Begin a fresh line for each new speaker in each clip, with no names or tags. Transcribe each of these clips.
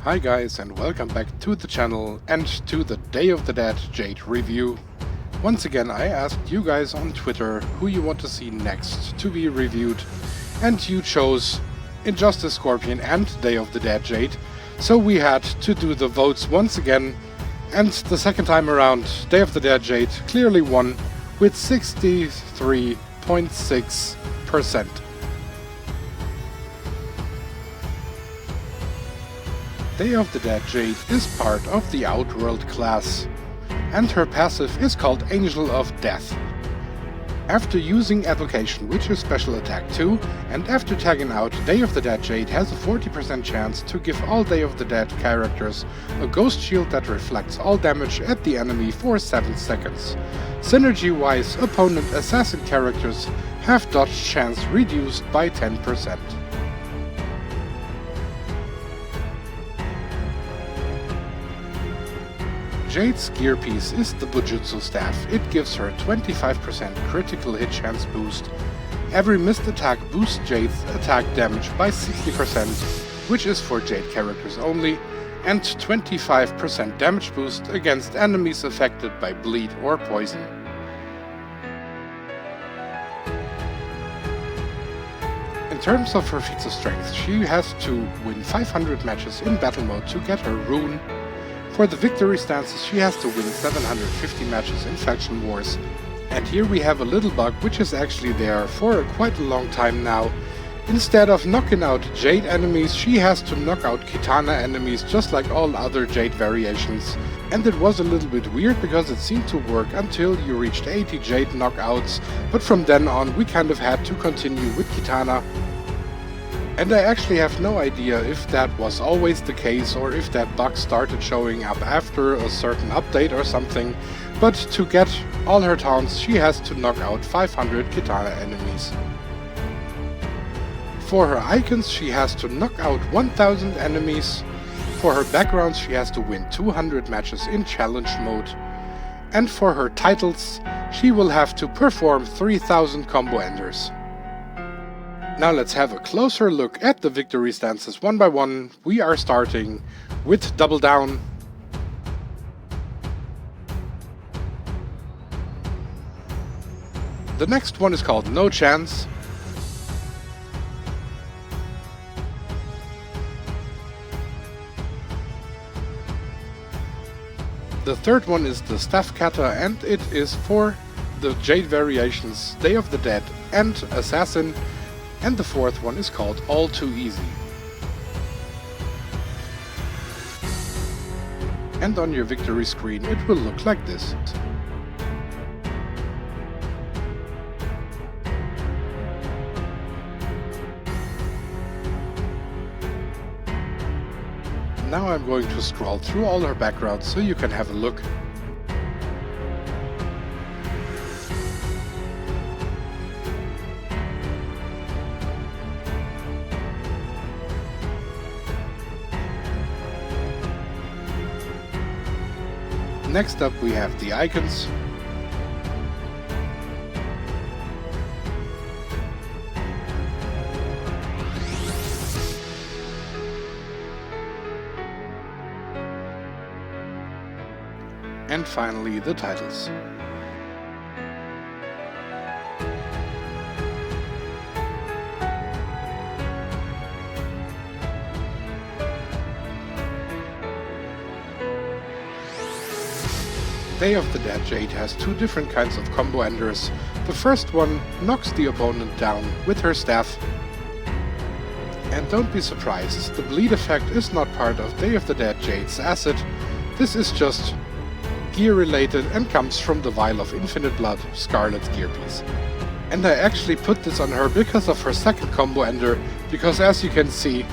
Hi guys, and welcome back to the channel and to the Day of the Dead Jade review. Once again I asked you guys on Twitter who you want to see next to be reviewed, and you chose Injustice Scorpion and Day of the Dead Jade, so we had to do the votes once again, and the second time around Day of the Dead Jade clearly won with 63.6%. Day of the Dead Jade is part of the Outworld class, and her passive is called Angel of Death. After using Evocation, which is special attack 2, and after tagging out, Day of the Dead Jade has a 40% chance to give all Day of the Dead characters a ghost shield that reflects all damage at the enemy for 7 seconds. Synergy-wise, opponent assassin characters have dodge chance reduced by 10%. Jade's gear piece is the Bujutsu staff. It gives her 25% critical hit chance boost. Every missed attack boosts Jade's attack damage by 60%, which is for Jade characters only, and 25% damage boost against enemies affected by bleed or poison. In terms of her feats of strength, she has to win 500 matches in battle mode to get her rune. For the victory stances, she has to win 750 matches in faction wars. And here we have a little bug which is actually there for quite a long time now. Instead of knocking out Jade enemies, she has to knock out Kitana enemies just like all other Jade variations. And it was a little bit weird because it seemed to work until you reached 80 Jade knockouts, but from then on we kind of had to continue with Kitana. And I actually have no idea if that was always the case or if that bug started showing up after a certain update or something, but to get all her taunts she has to knock out 500 Kitana enemies. For her icons she has to knock out 1000 enemies, for her backgrounds she has to win 200 matches in challenge mode, and for her titles she will have to perform 3000 combo enders. Now let's have a closer look at the victory stances one by one. We are starting with Double Down. The next one is called No Chance. The third one is the Staff Kata, and it is for the Jade variations Day of the Dead and Assassin. And the fourth one is called All Too Easy. And on your victory screen it will look like this. Now I'm going to scroll through all her backgrounds so you can have a look. Next up we have the icons. And finally the titles. Day of the Dead Jade has two different kinds of combo enders. The first one knocks the opponent down with her staff. And don't be surprised, the bleed effect is not part of Day of the Dead Jade's asset. This is just gear related and comes from the Vial of Infinite Blood Scarlet gear piece. And I actually put this on her because of her second combo ender, because as you can see,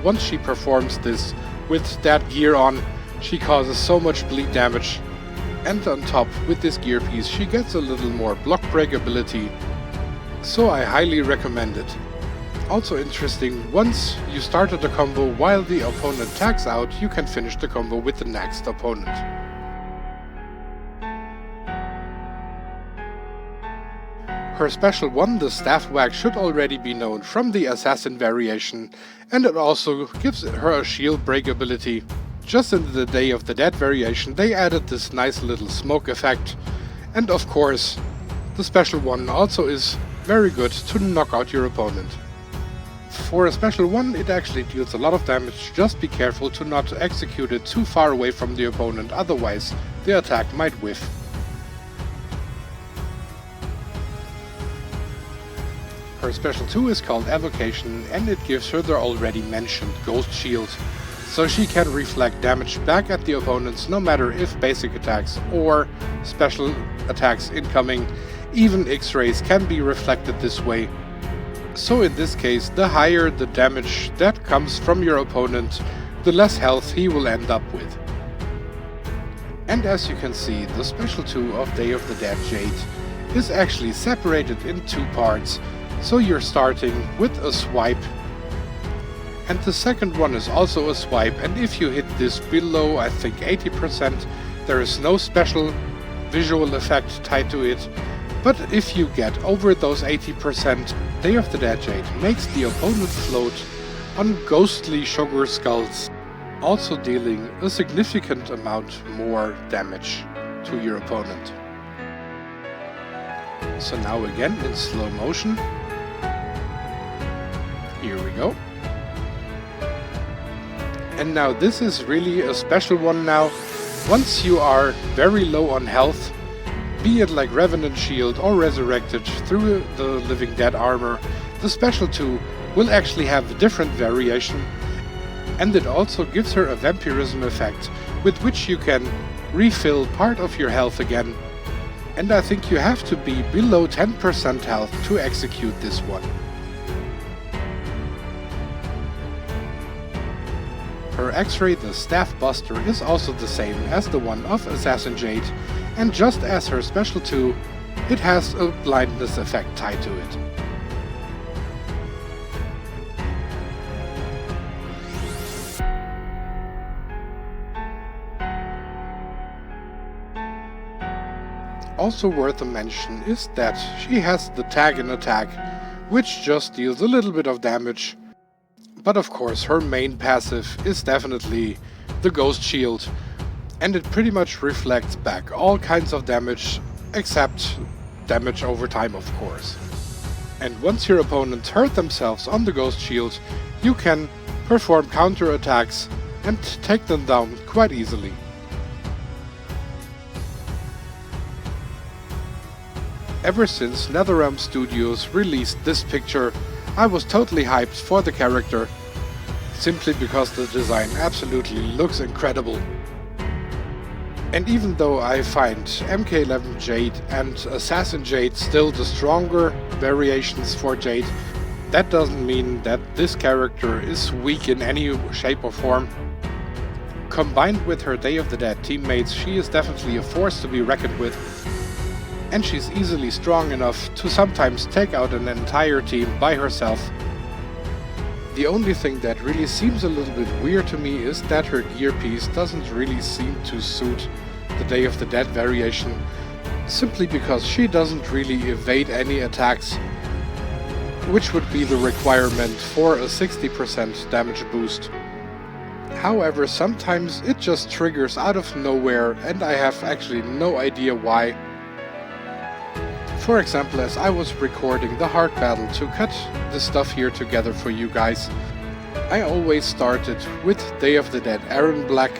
once she performs this with that gear on, she causes so much bleed damage. And on top, with this gear piece, she gets a little more block break ability, so I highly recommend it. Also interesting, once you started the combo while the opponent tags out, you can finish the combo with the next opponent. Her special one, the Staff Whack, should already be known from the Assassin variation, and it also gives her a shield break ability. Just in the Day of the Dead variation they added this nice little smoke effect, and of course the special one also is very good to knock out your opponent. For a special one it actually deals a lot of damage, just be careful to not execute it too far away from the opponent, otherwise the attack might whiff. Her special 2 is called Evocation, and it gives her the already mentioned Ghost Shield, so she can reflect damage back at the opponents no matter if basic attacks or special attacks incoming. Even X-rays can be reflected this way. So in this case, the higher the damage that comes from your opponent, the less health he will end up with. And as you can see, the special 2 of Day of the Dead Jade is actually separated in 2 parts. So you're starting with a swipe, and the second one is also a swipe, and if you hit this below, I think 80%, there is no special visual effect tied to it. But if you get over those 80%, Day of the Dead Jade makes the opponent float on ghostly sugar skulls, also dealing a significant amount more damage to your opponent. So now again in slow motion. Here we go. And now this is really a special one now. Once you are very low on health, be it like Revenant Shield or Resurrected through the Living Dead armor, the special 2 will actually have a different variation, and it also gives her a vampirism effect with which you can refill part of your health again. And I think you have to be below 10% health to execute this one. Her X-ray, the Staff Buster, is also the same as the one of Assassin Jade, and just as her special 2, it has a blindness effect tied to it. Also worth a mention is that she has the Tag in Attack, which just deals a little bit of damage. But of course her main passive is definitely the Ghost Shield, and it pretty much reflects back all kinds of damage, except damage over time of course. And once your opponents hurt themselves on the Ghost Shield, you can perform counter attacks and take them down quite easily. Ever since NetherRealm Studios released this picture, I was totally hyped for the character, simply because the design absolutely looks incredible. And even though I find MK11 Jade and Assassin Jade still the stronger variations for Jade, that doesn't mean that this character is weak in any shape or form. Combined with her Day of the Dead teammates, she is definitely a force to be reckoned with. And she's easily strong enough to sometimes take out an entire team by herself. The only thing that really seems a little bit weird to me is that her gear piece doesn't really seem to suit the Day of the Dead variation, simply because she doesn't really evade any attacks, which would be the requirement for a 60% damage boost. However, sometimes it just triggers out of nowhere and I have actually no idea why. For example, as I was recording the hard battle to cut the stuff here together for you guys, I always started with Day of the Dead Aaron Black.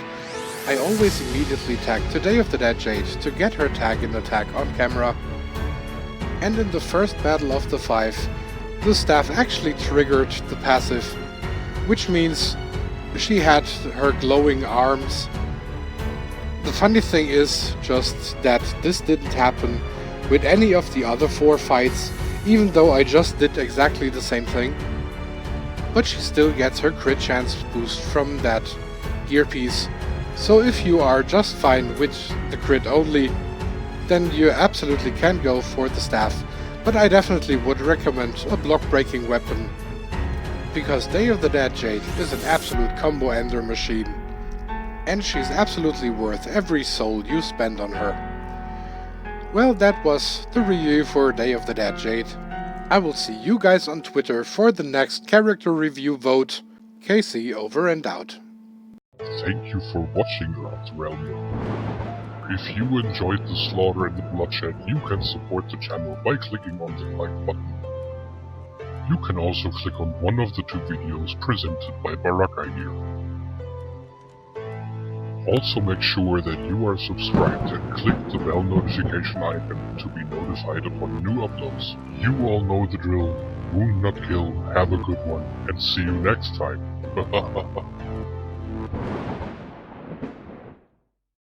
I always immediately tagged to Day of the Dead Jade to get her Tag in Attack on camera. And in the first battle of the 5, the staff actually triggered the passive, which means she had her glowing arms. The funny thing is just that this didn't happen with any of the other 4 fights, even though I just did exactly the same thing. But she still gets her crit chance boost from that gear piece, so if you are just fine with the crit only, then you absolutely can go for the staff, but I definitely would recommend a block breaking weapon, because Day of the Dead Jade is an absolute combo ender machine, and she's absolutely worth every soul you spend on her. Well, that was the review for Day of the Dead Jade. I will see you guys on Twitter for the next character review vote. KC over and out.
Thank you for watching, Realm. If you enjoyed the slaughter and the bloodshed, you can support the channel by clicking on the like button. You can also click on one of the two videos presented by Baraka here. Also make sure that you are subscribed and click the bell notification icon to be notified upon new uploads. You all know the drill. Wound not kill, have a good one, and see you next time.